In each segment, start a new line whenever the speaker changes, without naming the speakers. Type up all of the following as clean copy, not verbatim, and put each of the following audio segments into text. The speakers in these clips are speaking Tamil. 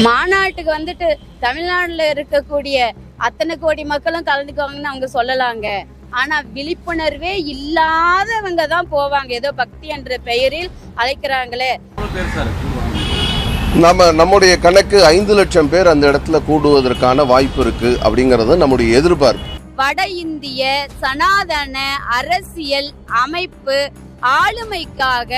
மாநாட்டுக்கு வந்துட்டு தமிழ்நாடுல இருக்கக்கூடிய அத்தனை கோடி மக்களும் கலந்துக்குவாங்கன்னு அவங்க சொல்லலாங்க. ஆனா விழிப்புணர்வே இல்லாதவங்க தான் போவாங்க. ஏதோ பக்தி என்ற பெயரில் அழைக்கிறாங்களே.
நம்முடைய கணக்கு 5 லட்சம் பேர் அந்த இடத்துல கூடுவதற்கான வாய்ப்பு இருக்கு அப்படிங்கறது நம்முடைய எதிர்பார்ப்பு.
வட இந்திய சனாதன அரசியல் அமைப்பு ஆளுமைக்காக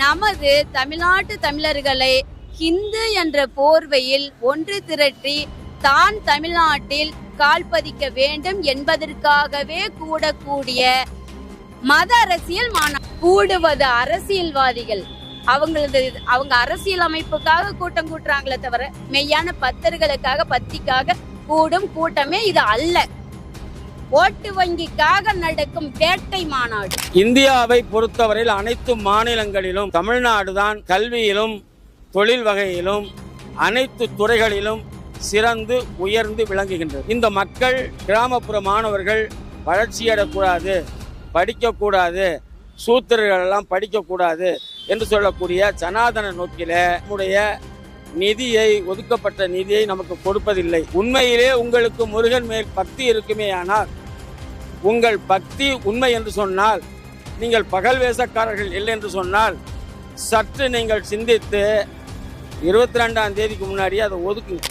நமது தமிழ்நாட்டு தமிழர்களை ஹிந்து என்ற போர்வையில் ஒன்று திரட்டி தான் தமிழ்நாட்டில் கால்பதிக்க வேண்டும் என்பதற்காகவே கூடக்கூடிய மத அரசியல் கூடுவது அரசியல்வாதிகள். அவங்க அரசியல் அமைப்புக்காக கூட்டம் கூட்டுறாங்களே தவிர மெய்யான பக்தர்களுக்காக பக்திக்காக கூடும் கூட்டமே இது அல்ல. ஓட்டு வங்கிக்காக நடக்கும் வேட்டை மாநாடு.
இந்தியாவை பொறுத்தவரையில் அனைத்து மாநிலங்களிலும் தமிழ்நாடுதான் கல்வியிலும் தொழில் வகையிலும் அனைத்து துறைகளிலும் சிறந்து உயர்ந்து விளங்குகின்றது. இந்த மக்கள் கிராமப்புற மாணவர்கள் வளர்ச்சியடக்கூடாது, படிக்கக்கூடாது, சூத்திரர்கள் எல்லாம் படிக்கக்கூடாது என்று சொல்லக்கூடிய சனாதன நோக்கில நம்முடைய நிதியை, ஒதுக்கப்பட்ட நிதியை நமக்கு கொடுப்பதில்லை. உண்மையிலே உங்களுக்கு முருகன் மேல் பக்தி இருக்குமே ஆனால், உங்கள் பக்தி உண்மை என்று சொன்னால், நீங்கள் பகல் வேஷக்காரர்கள் இல்லை என்று சொன்னால், சற்று நீங்கள் சிந்தித்து 22ஆம் தேதிக்கு முன்னாடியே அதை ஒதுக்குங்க.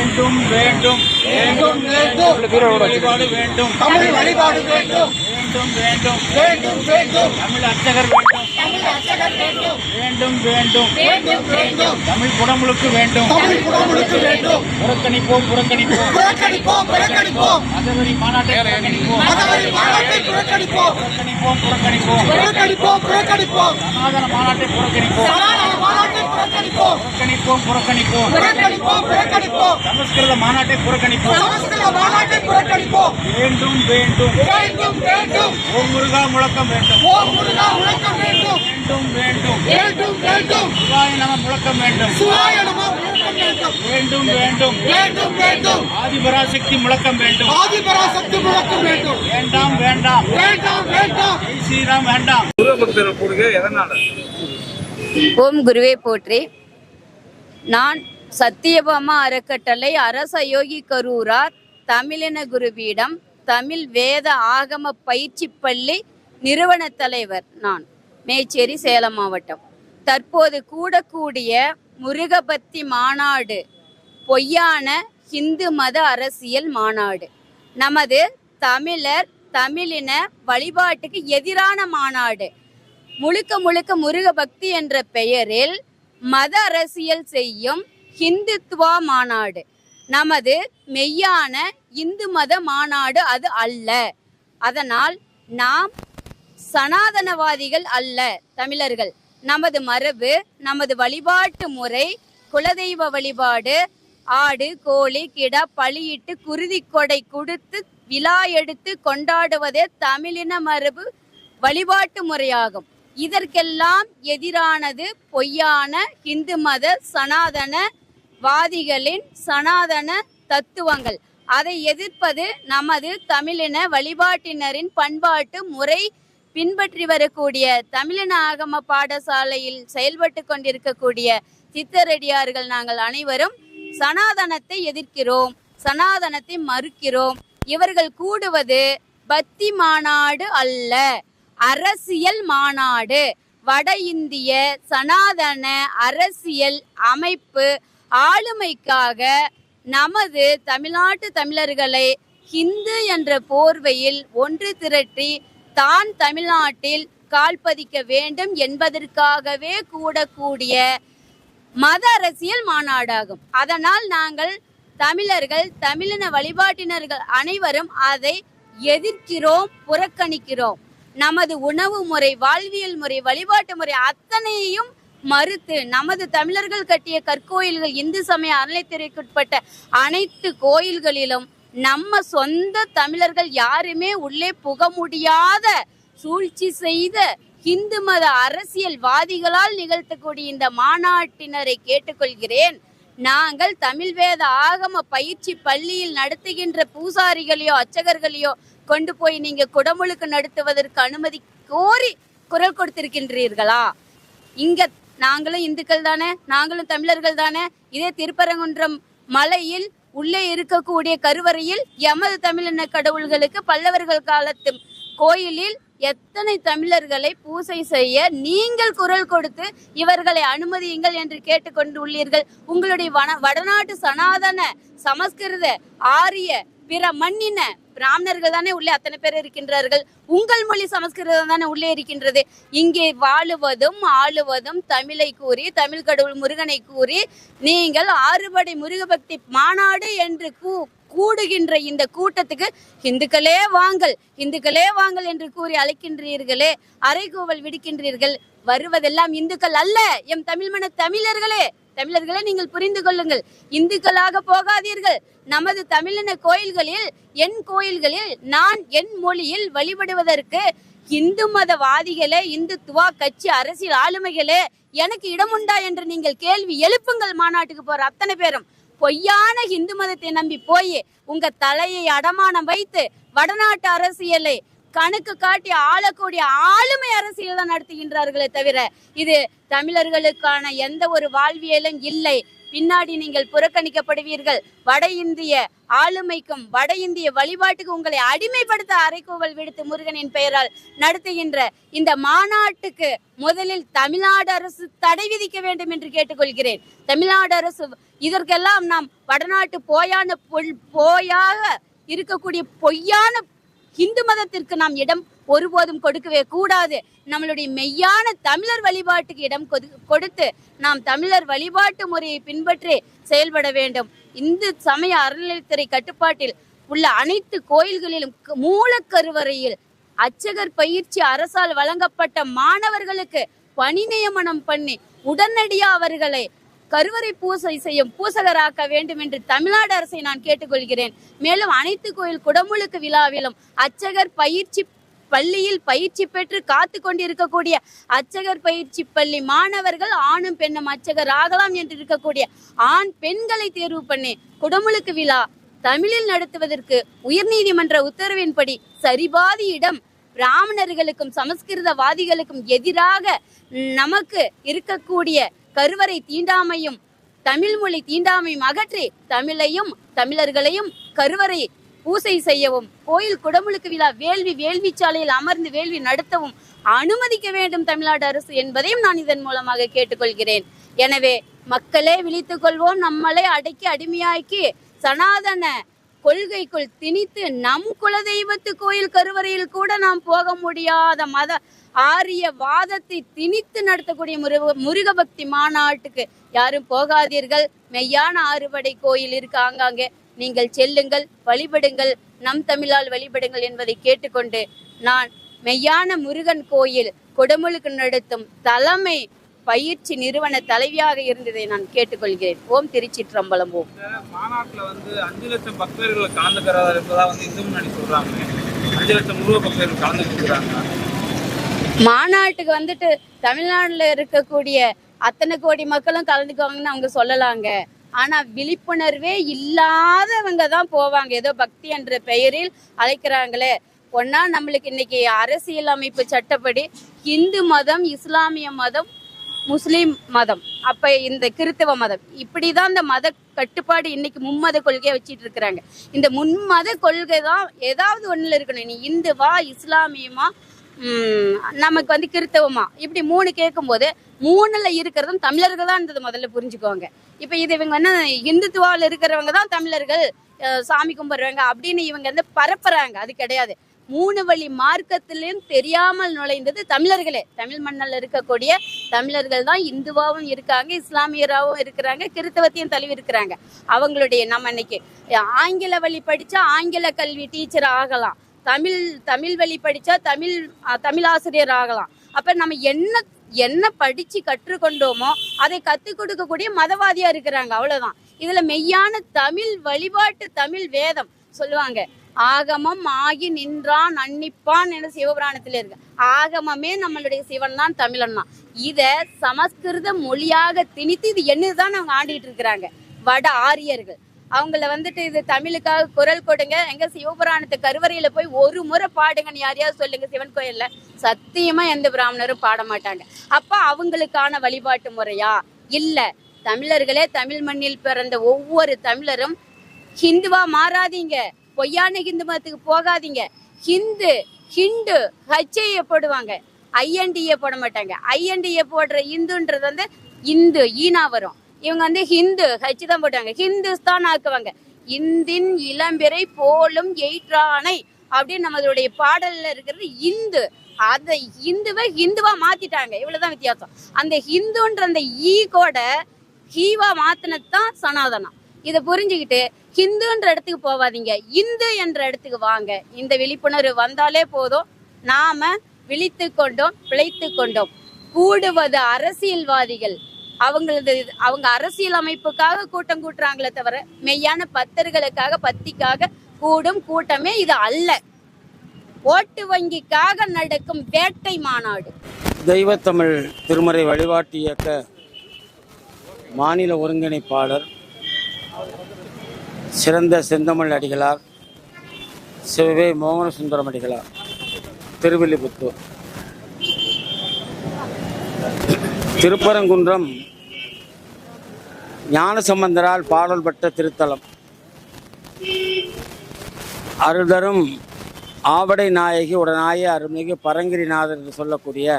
வேண்டும் வேண்டும் வேண்டும் வழிபாடு வேண்டும், தமிழ் வழிபாடு வேண்டும், வேண்டும் வேண்டும் வேண்டும் வேண்டும், தமிழ் அர்ச்சகர் வேண்டும், தமிழ் அர்ச்சகர் வேண்டும், வேண்டும் வேண்டும் வேண்டும் வேண்டும், தமிழ் குடமுழுக்கு வேண்டும், தமிழ் குடமுழுக்கு வேண்டும், புறக்கணிப்போம் புறக்கணிப்போம் புறக்கணிப்போம் புறக்கணிப்போம், மதவெறி மாநாட்டை புறக்கணிப்போம், மதவெறி மாநாட்டை புறக்கணிப்போம், புறக்கணிப்போம் புறக்கணிப்போம் புறக்கணிப்போம் புறக்கணிப்போம், சனாதன மாநாட்டை புறக்கணிப்போம், சனாதன மாநாட்டை புறக்கணிப்போம், புறக்கணிப்போம் புறக்கணிப்போம் புறக்கணிப்போம் புறக்கணிப்போம், சமஸ்கிருத மாநாட்டை புறக்கணிப்போம், சமஸ்கிருத மாநாட்டை புறக்கணிப்போம், வேண்டும் வேண்டும் வேண்டும் வேண்டும், ஓம் முருகா முழக்கம் வேண்டும், ஓம் முருகா முழக்கம் வேண்டும், வேண்டும் வேண்டும் வேண்டும் வேண்டும், சிவாய நம முழக்கம் வேண்டும், சிவாய நம முழக்கம் வேண்டும், வேண்டும் வேண்டும் வேண்டும் வேண்டும், ஆதிபராசக்தி முழக்கம் வேண்டும், ஆதிபராசக்தி முழக்கம் வேண்டும், வேண்டாம் வேண்டாம் வேண்டாம் வேண்டாம், ஸ்ரீராம் வேண்டாம். குருபக்தர் கூடுகை எதனால?
ஓம் குருவே போற்றி. நான் சத்தியபாமா அறக்கட்டளை அரச யோகி கரூரார் தமிழின குருபீடம் தமிழ் வேத ஆகம பயிற்சி பள்ளி நிறுவன தலைவர். நான் மேச்சேரி சேலம் மாவட்டம். தற்போது கூடக்கூடிய முருகபக்தி மாநாடு பொய்யான இந்து மத அரசியல் மாநாடு. நமது தமிழர் தமிழின வழிபாட்டுக்கு எதிரான மாநாடு. முழுக்க முழுக்க முருக பக்தி என்ற பெயரில் மத அரசியல் செய்யும் ஹிந்துத்துவா மாநாடு. நமது மெய்யான இந்து மத மாநாடு அது அல்ல. அதனால் நாம் சனாதனவாதிகள் அல்ல. தமிழர்கள் நமது மரபு, நமது வழிபாட்டு முறை, குலதெய்வ வழிபாடு, ஆடு கோழி கிடா பலியிட்டு குருதி கொடை கொடுத்து விழா எடுத்து கொண்டாடுவதே தமிழின மரபு வழிபாட்டு முறையாகும். இதற்கெல்லாம் எதிரானது பொய்யான இந்து மத சனாதன வாதிகளின் சனாதன தத்துவங்கள். அதை எதிர்ப்பது நமது தமிழின வழிபாட்டினரின் பண்பாட்டு முறை பின்பற்றி வரக்கூடிய தமிழின ஆகம பாடசாலையில் செயல்பட்டு கொண்டிருக்கக்கூடிய சித்தரடியார்கள் நாங்கள் அனைவரும் சனாதனத்தை எதிர்க்கிறோம், சனாதனத்தை மறுக்கிறோம். இவர்கள் கூடுவது பக்தி மாநாடு அல்ல, அரசியல் மாநாடு. வட இந்திய சனாதன அரசியல் அமைப்பு ஆளுமைக்காக நமது தமிழ்நாட்டு தமிழர்களை ஹிந்து என்ற போர்வையில் ஒன்று திரட்டி தான் தமிழ்நாட்டில் கால்பதிக்க வேண்டும் என்பதற்காகவே கூடக்கூடிய மத அரசியல் மாநாடாகும். அதனால் நாங்கள் தமிழர்கள் தமிழின வழிபாட்டினர்கள் அனைவரும் அதை எதிர்க்கிறோம், புறக்கணிக்கிறோம். நமது உணவு முறை, வாழ்வியல் முறை, வழிபாட்டு முறை அத்தனையும் மறுத்து நமது தமிழர்கள் கட்டிய கற்கோயில்கள், இந்து சமய அறநிலையத்துறைக்குட்பட்ட அனைத்து கோயில்களிலும் நம்ம சொந்த தமிழர்கள் யாருமே உள்ளே புக முடியாத சூழ்ச்சி செய்த இந்து மத அரசியல்வாதிகளால் நிகழ்த்தக்கூடிய இந்த மாநாட்டினரை கேட்டுக்கொள்கிறேன். நாங்கள் தமிழ் வேத ஆகம பயிற்சி பள்ளியில் நடத்துகின்ற பூசாரிகளையோ அர்ச்சகர்களையோ கொண்டு போய் நீங்க குடமுழுக்கு நடத்துவதற்கு அனுமதி கோரி குரல் கொடுத்திருக்கின்றீர்களா? இங்க நாங்களும் இந்துக்கள் தானே, நாங்களும் தமிழர்கள் தானே. இதே திருப்பரங்குன்றம் மலையில் உள்ளே இருக்கக்கூடிய கருவறையில் எமது தமிழின கடவுள்களுக்கு பல்லவர்கள் காலத்து கோயிலில் எத்தனை தமிழர்களை பூசை செய்ய நீங்கள் குரல் கொடுத்து இவர்களை அனுமதியுங்கள் என்று கேட்டுக்கொண்டு உள்ளீர்கள். உங்களுடைய வடநாட்டு சனாதன சமஸ்கிருத ஆரிய பிற மண்ணின பிராமணர்கள் தானே உள்ளே அத்தனை பேர் இருக்கின்றார்கள். உங்கள் மொழி சமஸ்கிருதம் தானே உள்ளே இருக்கின்றது. இங்கே வாழுவதும் ஆளுவதும் தமிழை கூறி, தமிழ் கடவுள் முருகனை கூறி, நீங்கள் ஆறுபடை முருகபக்தி மாநாடு என்று கூடுகின்ற இந்த கூட்டத்துக்கு இந்துக்களே வாங்கள், இந்துக்களே வாங்கள் என்று கூறி அழைக்கின்றீர்களே, அறைகூவல் விடுக்கின்றீர்கள். வருவதெல்லாம் இந்துக்கள் அல்ல, எம் தமிழ் மன தமிழர்களே. தமிழர்களை நீங்கள் புரிந்து கொள்ளுங்கள். இந்துக்களாக போகாதீர்கள். நமது தமிழின கோயில்களில், என் கோயில்களில் நான் என் மொழியில் வழிபடுவதற்கு இந்து மதவாதிகளே, இந்துத்துவா கட்சி அரசியல் ஆளுமைகளே, எனக்கு இடம் உண்டா என்று நீங்கள் கேள்வி எழுப்புங்கள். மாநாட்டுக்கு போற அத்தனை பேரும் பொய்யான இந்து மதத்தை நம்பி போய் உங்க தலையை அடமானம் வைத்து வடநாட்டு அரசியலை கணக்கு காட்டி ஆளக்கூடிய ஆளுமை அரசியல் தான் நடத்துகின்றார்களே தவிர இது தமிழர்களுக்கான எந்த ஒரு வாழ்வியலும் இல்லை. பின்னாடி நீங்கள் புறக்கணிக்கப்படுவீர்கள். வட இந்திய ஆளுமைக்கும் வட இந்திய வழிபாட்டுக்கு உங்களை அடிமைப்படுத்த அறைகூவல் விடுத்து முருகனின் பெயரால் நடத்துகின்ற இந்த மாநாட்டுக்கு முதலில் தமிழ்நாடு அரசு தடை விதிக்க வேண்டும் என்று கேட்டுக்கொள்கிறேன். தமிழ்நாடு அரசு இதற்கெல்லாம் நாம் வடநாட்டு போயாக இருக்கக்கூடிய பொய்யான இந்து மதத்திற்கு நாம் இடம் ஒருபோதும் கொடுக்கவே கூடாது. நம்மளுடைய மெய்யான தமிழர் வழிபாட்டுக்கு இடம் கொடுத்து நாம் தமிழர் வழிபாட்டு முறையை பின்பற்றி செயல்பட வேண்டும். இந்து சமய அறநிலையத்துறை கட்டுப்பாட்டில் உள்ள அனைத்து கோயில்களிலும் மூலக்கருவறையில் அர்ச்சகர் பயிற்சி அரசால் வழங்கப்பட்ட மாணவர்களுக்கு பணி நியமனம் பண்ணி உடனடியாக அவர்களை கருவறை பூசை செய்யும் பூசகராக்க வேண்டும் என்று தமிழ்நாடு அரசை நான் கேட்டுக்கொள்கிறேன். மேலும் அனைத்து கோயில் குடமுழுக்கு விழாவிலும் அர்ச்சகர் பயிற்சி பள்ளியில் பயிற்சி பெற்று காத்து கொண்டிருக்கக்கூடிய அர்ச்சகர் பயிற்சி பள்ளி மாணவர்கள் ஆணும் பெண்ணும் அர்ச்சகர் ஆகலாம் என்று இருக்கக்கூடிய ஆண் பெண்களை தேர்வு பண்ணி குடமுழுக்கு விழா தமிழில் நடத்துவதற்கு உயர்நீதிமன்ற உத்தரவின்படி சரிபாதி இடம் பிராமணர்களுக்கும் சமஸ்கிருதவாதிகளுக்கும் எதிராக நமக்கு இருக்கக்கூடிய கருவறை தீண்டாமையும் தமிழ் மொழி தீண்டாமையும் அகற்றி தமிழையும் தமிழர்களையும் கருவறை பூசை செய்யவும் கோயில் குடமுழுக்கு விழா வேள்வி சாலையில் அமர்ந்து வேள்வி நடத்தவும் அனுமதிக்க வேண்டும் தமிழ்நாடு அரசு என்பதையும் நான் இதன் மூலமாக கேட்டுக்கொள்கிறேன். எனவே மக்களே விழித்துக் கொள்வோம். நம்மளை அடக்கி அடிமையாக்கி சனாதன கொள்கைக்குள் திணித்து நம் குலதெய்வத்து கோயில் கருவறையில் கூட நாம் போக முடியாத மத ஆரிய வாதத்தை திணித்து நடத்தக்கூடிய முருகபக்தி மாநாட்டுக்கு யாரும் போகாதீர்கள். மெய்யான ஆறுபடை கோயில் இருக்கு ஆங்காங்கே, நீங்கள் செல்லுங்கள், வழிபடுங்கள், நம் தமிழால் வழிபடுங்கள் என்பதை கேட்டுக்கொண்டு நான் மெய்யான முருகன் கோயில் குடமுழுக்கு நடத்தும் தலைமை பயிற்சி நிறுவன தலைவியாக இருந்ததை நான் கேட்டுக்கொள்கிறேன். ஓம் திருச்சிற்றம்பலம். ஓம்.
மாநாட்டில் 5 லட்சம் பக்தர்கள் கலந்துக்கிறார் என்பதா இந்து முன்னணி சொல்றாங்க. 5 லட்சம் முருக பக்தர்கள் கலந்துக்கிறாங்க.
மாநாட்டுக்கு தமிழ்நாடுல இருக்கக்கூடிய அத்தனை கோடி மக்களும் கலந்துக்குவாங்கன்னு அவங்க சொல்லலாங்க. ஆனா விழிப்புணர்வே இல்லாதவங்க தான் போவாங்க. ஏதோ பக்தி என்ற பெயரில் அழைக்கிறாங்களே. ஒன்னா நம்மளுக்கு இன்னைக்கு அரசியல் அமைப்பு சட்டப்படி இந்து மதம், இஸ்லாமிய மதம், முஸ்லிம் மதம், அப்ப இந்த கிறிஸ்தவ மதம், இப்படிதான் இந்த மத கட்டுப்பாடு இன்னைக்கு மும்மத கொள்கையை வச்சிட்டு இருக்கிறாங்க. இந்த மும்மத கொள்கை தான் ஏதாவது ஒண்ணுல இருக்கணும். நீ இந்துவா, இஸ்லாமியமா, நமக்கு கிறிஸ்தவமா, இப்படி 3 கேட்கும் போது 3ல இருக்கிறதும் தமிழர்கள் தான் இருந்தது. முதல்ல புரிஞ்சுக்கோங்க. இப்ப இது இவங்க இந்துத்துவால இருக்கிறவங்க தான் தமிழர்கள், சாமி கும்பிடுறாங்க அப்படின்னு இவங்க பரப்புறாங்க. அது கிடையாது. 3 வழி மார்க்கத்திலும் தெரியாமல் நுழைந்தது தமிழர்களே. தமிழ் மண்ணில் இருக்கக்கூடிய தமிழர்கள் தான் இந்துவாவும் இருக்காங்க, இஸ்லாமியராகவும் இருக்கிறாங்க, கிறிஸ்தவத்தையும் தழுவி இருக்கிறாங்க. அவங்களுடைய நம்ம இன்னைக்கு ஆங்கில வழி படிச்சா ஆங்கில கல்வி டீச்சர் ஆகலாம், தமிழ் வழி படிச்சா தமிழ் ஆசிரியர் ஆகலாம். அப்ப நம்ம என்ன படிச்சு கற்றுக்கொண்டோமோ அதை கத்துக் கொடுக்கக்கூடிய மதவாதியா இருக்கிறாங்க. அவ்வளவுதான். இதுல மெய்யான தமிழ் வழிபாட்டு தமிழ் வேதம் சொல்லுவாங்க. ஆகமம் ஆகி நின்றான் அன்னிப்பான் என சிவபுராணத்துல இருக்கு. ஆகமமே நம்மளுடைய சிவன் தான், தமிழன் தான். இத சமஸ்கிருத மொழியாக திணித்து இது என்னதான் அவங்க ஆண்டிட்டு இருக்கிறாங்க வட ஆரியர்கள். அவங்கள வந்துட்டு இது தமிழுக்காக குரல் கொடுங்க, எங்க சிவபுராணத்து கருவறையில போய் ஒரு முறை பாடுங்கன்னு யாரையாவது சொல்லுங்க. சிவன் கோயில்ல சத்தியமா எந்த பிராமணரும் பாட மாட்டாங்க. அப்ப அவங்களுக்கான வழிபாட்டு முறையா? இல்ல. தமிழர்களே, தமிழ் மண்ணில் பிறந்த ஒவ்வொரு தமிழரும் ஹிந்துவா மாறாதீங்க, பொய்யான ஹிந்து மதத்துக்கு போகாதீங்க. ஹிந்து ஹச்ஐய போடுவாங்க, ஐஎன்டிஏ போட மாட்டாங்க. ஐஎன்டிஏ போடுற இந்துன்றது வந்து இந்து ஈனா வரும். இவங்க வந்து ஹிந்து ஹச் தான் போட்டாங்க, ஹிந்துஸ்தான் ஆக்குவாங்க. இந்தின் இளம்பிறை போலும் எயிற்றானை அப்படின்னு நம்மளுடைய பாடல்ல இருக்கிறது இந்து. அதை ஹிந்துவா மாத்திட்டாங்க, இவ்வளவுதான் வித்தியாசம். அந்த ஹிந்துன்ற அந்த ஈ கூட ஹீவா மாத்தினதுதான் சனாதனம். இதை புரிஞ்சுக்கிட்டு ஹிந்துன்ற இடத்துக்கு போவாதீங்க, இந்து என்ற இடத்துக்கு வாங்க. இந்த விழிப்புணர்வு வந்தாலே போதும். நாம விழித்து கொண்டோம், பிழைத்து கொண்டோம். கூடுவது அரசியல்வாதிகள், அவங்க அரசியல் அமைப்புக்காக கூட்டம் கூட்டுறாங்களே தவிர மெய்யான பக்தர்களுக்காக பக்திக்காக கூடும் கூட்டமே இது அல்ல. ஓட்டு வங்கிக்காக நடக்கும் வேட்டை மாநாடு.
தெய்வத்தமிழ் திருமறை வழிபாட்டு இயக்க மாநில ஒருங்கிணைப்பாளர் சிறந்த செந்தமிழ் அடிகளார் சிவவே மோகன சுந்தரம் அடிகளார், திருவில்லிபுத்தூர். திருப்பரங்குன்றம் ஞானசம்பந்தரால் பாடல் பெற்ற திருத்தலம். அருள்தரும் ஆவடை நாயகி உடனாய அருள்மிகு பரங்கிரிநாதர் என்று சொல்லக்கூடிய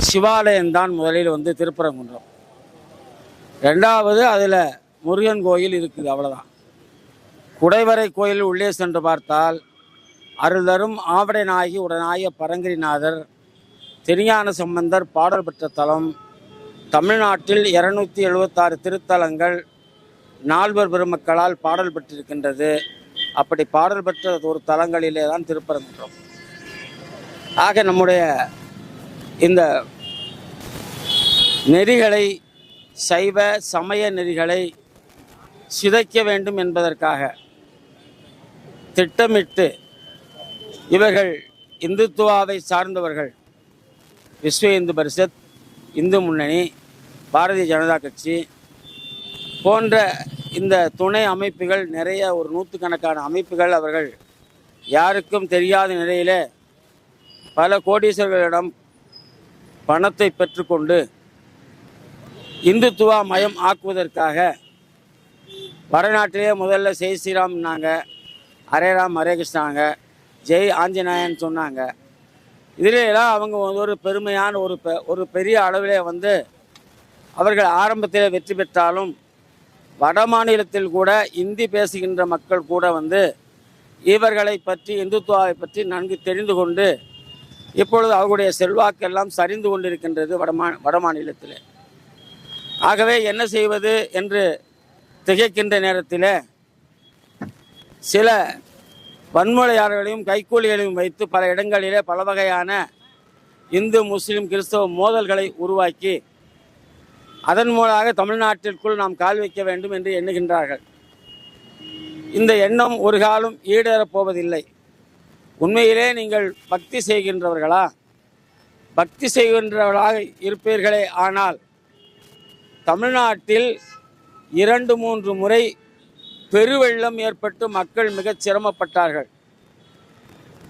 சிவாலயம்தான் முதலில் வந்து திருப்பரங்குன்றம். ரெண்டாவது அதில் முருகன் கோயில் இருக்குது, அவ்வளோதான். குடைவரை கோயில் உள்ளே சென்று பார்த்தால் அருள்தரும் ஆவடை நாயகி உடனாய பரங்கிரிநாதர் திருஞான சம்பந்தர் பாடல் பெற்ற தலம். தமிழ்நாட்டில் 276 திருத்தலங்கள் நால்வர் பெருமக்களால் பாடல் பெற்றிருக்கின்றது. அப்படி பாடல் பெற்ற ஒரு தலங்களிலே தான் திருப்பரங்குன்றம். ஆக நம்முடைய இந்த நெறிகளை, சைவ சமய நெறிகளை சிதைக்க வேண்டும் என்பதற்காக திட்டமிட்டு இவர்கள் இந்துத்துவாவை சார்ந்தவர்கள் விஸ்வ இந்து பரிஷத், இந்து முன்னணி, பாரதிய ஜனதா கட்சி போன்ற இந்த துணை அமைப்புகள், நிறைய ஒரு நூற்றுக்கணக்கான அமைப்புகள், அவர்கள் யாருக்கும் தெரியாத நிலையிலே பல கோடீஸ்வரர்களிடம் பணத்தை பெற்றுக்கொண்டு இந்துத்துவா மயம் ஆக்குவதற்காக வடநாட்டிலே முதல்ல ஜெய் ஸ்ரீராம்னாங்க, ஹரே ராம் ஹரே கிருஷ்ணாங்க, ஜெய் ஆஞ்சநாயன் சொன்னாங்க. இதிலெல்லாம் அவங்க ஒரு பெருமையான ஒரு பெரிய அளவிலே வந்து அவர்கள் ஆரம்பத்தில் வெற்றி பெற்றாலும் வட மாநிலத்தில் கூட இந்தி பேசுகின்ற மக்கள் கூட வந்து இவர்களை பற்றி, இந்துத்துவாவை பற்றி நன்கு தெரிந்து கொண்டு இப்பொழுது அவர்களுடைய செல்வாக்கெல்லாம் சரிந்து கொண்டிருக்கின்றது வட மாநிலத்தில். ஆகவே என்ன செய்வது என்று திகைக்கின்ற நேரத்தில் சில வன்முறையாளர்களையும் கைக்கூலிகளையும் வைத்து பல இடங்களிலே பல வகையான இந்து முஸ்லீம் கிறிஸ்தவ மோதல்களை உருவாக்கி அதன் மூலமாக தமிழ்நாட்டிற்குள் நாம் கால் வைக்க வேண்டும் என்று எண்ணுகின்றார்கள். இந்த எண்ணம் ஒரு காலம் ஈடேறப் போவதில்லை. உண்மையிலே நீங்கள் பக்தி செய்கின்றவர்களா? பக்தி செய்கின்றவர்களாக இருப்பீர்களே ஆனால் தமிழ்நாட்டில் 2-3 முறை பெருவெள்ளம் ஏற்பட்டு மக்கள் மிகச் சிரமப்பட்டார்கள்.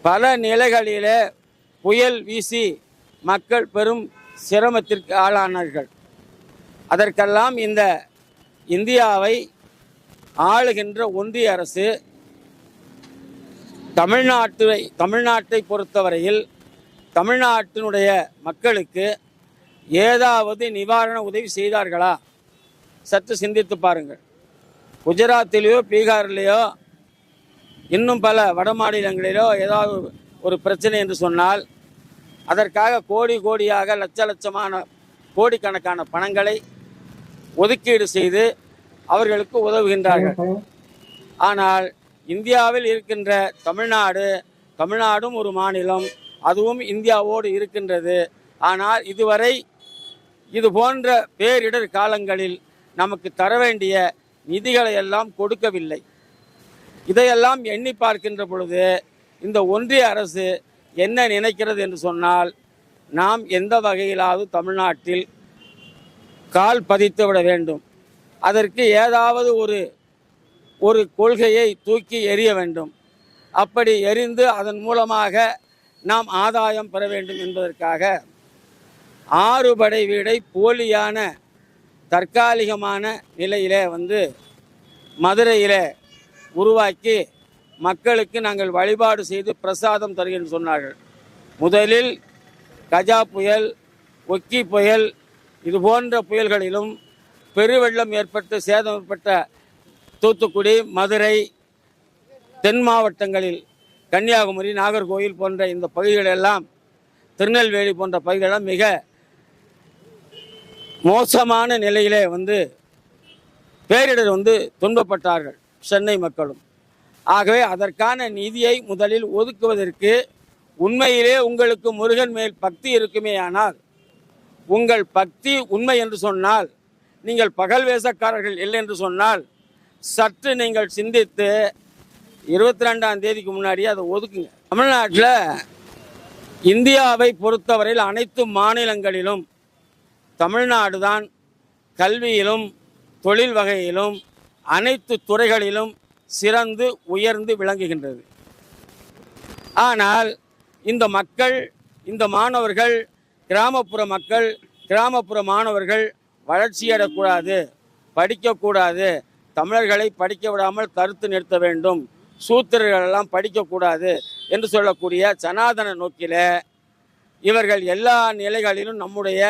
பல நிலைகளிலே புயல் வீசி மக்கள் பெரும் சிரமத்திற்கு ஆளானார்கள். அதற்கெல்லாம் இந்த இந்தியாவை ஆளுகின்ற ஒன்றிய அரசு தமிழ்நாட்டை பொறுத்தவரையில் தமிழ்நாட்டினுடைய மக்களுக்கு ஏதாவது நிவாரண உதவி செய்தார்களா? சற்று சிந்தித்து பாருங்கள். குஜராத்திலேயோ பீகாரிலேயோ இன்னும் பல வட மாநிலங்களிலோ ஏதாவது ஒரு பிரச்சனை என்று சொன்னால் அதற்காக கோடியாக லட்சமான கோடிக்கணக்கான பணங்களை ஒதுக்கீடு செய்து அவர்களுக்கு உதவுகின்றார்கள். ஆனால் இந்தியாவில் இருக்கின்ற தமிழ்நாடும் ஒரு மாநிலம், அதுவும் இந்தியாவோடு இருக்கின்றது. ஆனால் இதுவரை இது போன்ற பேரிடர் காலங்களில் நமக்கு தர வேண்டிய நிதிகளை எல்லாம் கொடுக்கவில்லை. இதையெல்லாம் எண்ணி பார்க்கின்ற பொழுது இந்த ஒன்றிய அரசு என்ன நினைக்கிறது என்று சொன்னால், நாம் எந்த வகையிலாவது தமிழ்நாட்டில் கால் பதித்து விட வேண்டும், அதற்கு ஏதாவது ஒரு ஒரு கொள்கையை தூக்கி எறிய வேண்டும். அப்படி எறிந்து அதன் மூலமாக நாம் ஆதாயம் பெற வேண்டும் என்பதற்காக 6 படை வீடை போலியான தற்காலிகமான நிலையிலே மதுரையிலே உருவாக்கி மக்களுக்கு நாங்கள் வழிபாடு செய்து பிரசாதம் தருகிறேன் சொன்னார்கள். முதலில் கஜா புயல், ஒக்கி புயல், இது போன்ற புயல்களிலும் பெருவெள்ளம் ஏற்பட்டு சேதம் ஏற்பட்ட தூத்துக்குடி, மதுரை, தென் மாவட்டங்களில் கன்னியாகுமரி, நாகர்கோவில் போன்ற இந்த பகுதிகளெல்லாம், திருநெல்வேலி போன்ற பகுதிகளெல்லாம் மிக மோசமான நிலையிலே பேரிடர் துன்பப்பட்டார்கள் சென்னை மக்களும். ஆகவே அதற்கான நிதியை முதலில் ஒதுக்குவதற்கு உண்மையிலே உங்களுக்கு முருகன் மேல் பக்தி இருக்குமேயானால், உங்கள் பக்தி உண்மை என்று சொன்னால், நீங்கள் பகல் வேஷக்காரர்கள் இல்லை என்று சொன்னால், சற்று நீங்கள் சிந்தித்து 22ஆம் தேதிக்கு முன்னாடியே அதை ஒதுக்குங்க. தமிழ்நாட்டில் இந்தியாவை பொறுத்தவரையில் அனைத்து மாநிலங்களிலும் தமிழ்நாடு தான் கல்வியிலும் தொழில் வகையிலும் அனைத்து துறைகளிலும் சிறந்து உயர்ந்து விளங்குகின்றது. ஆனால் இந்த மக்கள், இந்த மாணவர்கள், கிராமப்புற மக்கள், கிராமப்புற மாணவர்கள் வளர்ச்சியடக்கூடாது, படிக்கக்கூடாது, தமிழர்களை படிக்க விடாமல் தடுத்து நிறுத்த வேண்டும், சூத்திரர்களெல்லாம் படிக்கக்கூடாது என்று சொல்லக்கூடிய சனாதன நோக்கில் இவர்கள் எல்லா நிலைகளிலும் நம்முடைய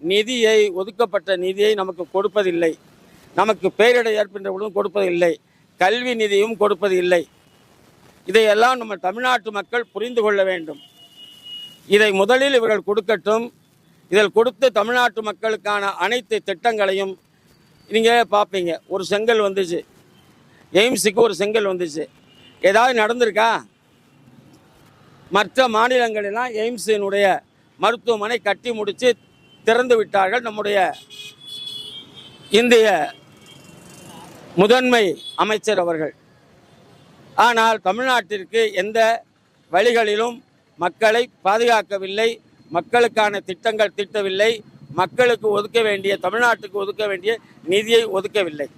நிதியை, ஒதுக்கப்பட்ட நிதியை நமக்கு கொடுப்பதில்லை. நமக்கு பேரிடர் ஏற்படுகின்ற பொழுதும் கொடுப்பதில்லை, கல்வி நிதியும் கொடுப்பது இல்லை. இதையெல்லாம் நம்ம தமிழ்நாட்டு மக்கள் புரிந்து கொள்ள வேண்டும். இதை முதலில் இவர்கள் கொடுக்கட்டும். இதில் கொடுத்து தமிழ்நாட்டு மக்களுக்கான அனைத்து திட்டங்களையும் நீங்கள் பார்ப்பீங்க. ஒரு செங்கல் வந்துச்சு, எய்ம்ஸுக்கு ஒரு செங்கல் வந்துச்சு, ஏதாவது நடந்திருக்கா? மற்ற மாநிலங்களெல்லாம் எய்ம்ஸினுடைய மருத்துவமனை கட்டி முடித்து திறந்து விட்டார்கள் நம்முடைய இந்திய முதன்மை அமைச்சர் அவர்கள். ஆனால் தமிழ்நாட்டிற்கு எந்த வழிகளிலும் மக்களை பாதுகாக்கவில்லை, மக்களுக்கான திட்டங்கள் தீட்டவில்லை, மக்களுக்கு ஒதுக்க வேண்டிய, தமிழ்நாட்டுக்கு ஒதுக்க வேண்டிய நிதியை ஒதுக்கவில்லை.